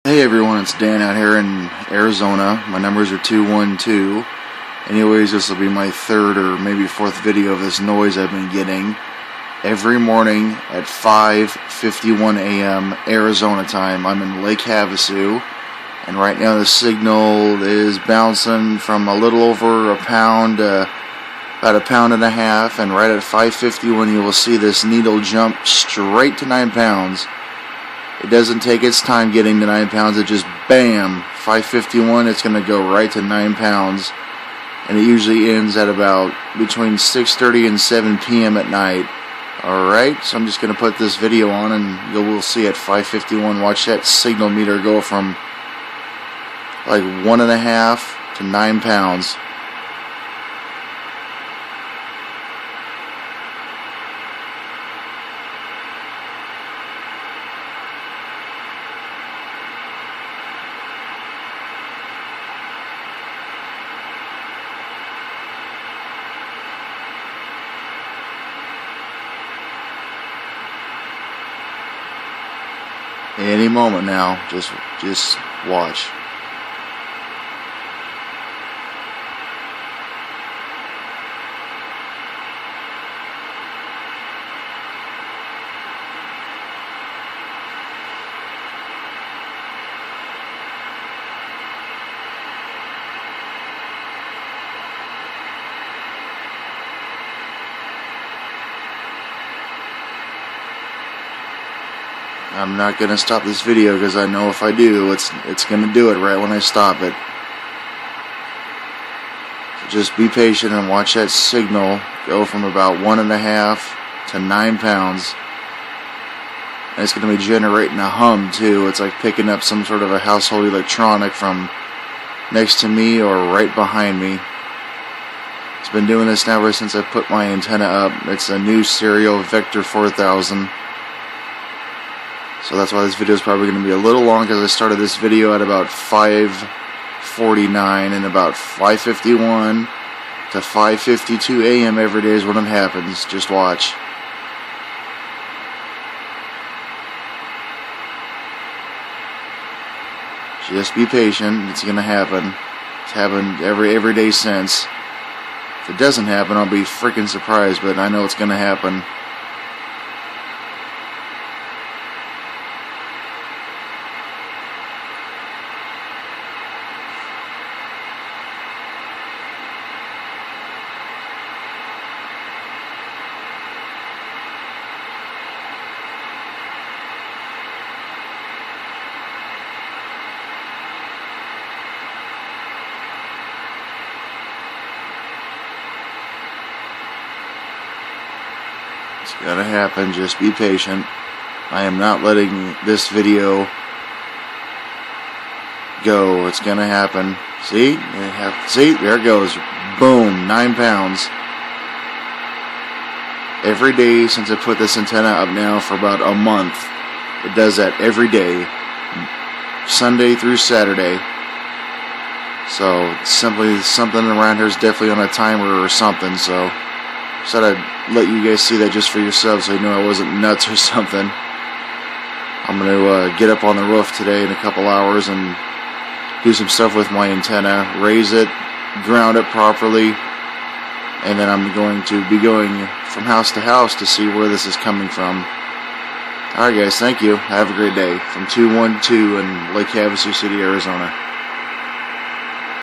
Hey everyone, it's Dan out here in Arizona. My numbers are 212. Anyways, this will be my third or maybe fourth video of this noise I've been getting every morning at 5:51 a.m. Arizona time. I'm in Lake Havasu, and right now the signal is bouncing from a little over a pound to about a pound and a half, and right at 5:51 you will see this needle jump straight to 9 pounds. It doesn't take its time getting to 9 pounds. It just bam, 5:51. It's going to go right to 9 pounds, and it usually ends at about between 6:30 and 7 p.m. at night. All right, so I'm just going to put this video on, and you will see at 5:51. Watch that signal meter go from like 1.5 to 9 pounds. Any moment now, just watch. I'm not going to stop this video because I know if I do, it's going to do it right when I stop it. So just be patient and watch that signal go from about 1.5 to 9 pounds. And it's going to be generating a hum too. It's like picking up some sort of a household electronic from next to me or right behind me. It's been doing this now ever since I put my antenna up. It's a new serial Vector 4000. So that's why this video is probably going to be a little long, because I started this video at about 5:49, and about 5:51 to 5:52 a.m. every day is when it happens. Just watch. Just be patient. It's going to happen. It's happened every day since. If it doesn't happen, I'll be freaking surprised, but I know it's going to happen. It's gonna happen. Just be patient. I am not letting this video go. It's gonna happen. See? See? There it goes. Boom. 9 pounds. Every day since I put this antenna up now for about a month. It does that every day. Sunday through Saturday. So simply something around here is definitely on a timer or something. So said I'd let you guys see that just for yourselves, so you know I wasn't nuts or something. I'm going to get up on the roof today in a couple hours and do some stuff with my antenna, raise it, ground it properly, and then I'm going to be going from house to house to see where this is coming from. Alright guys, thank you. Have a great day. From 212 in Lake Havasu City, Arizona.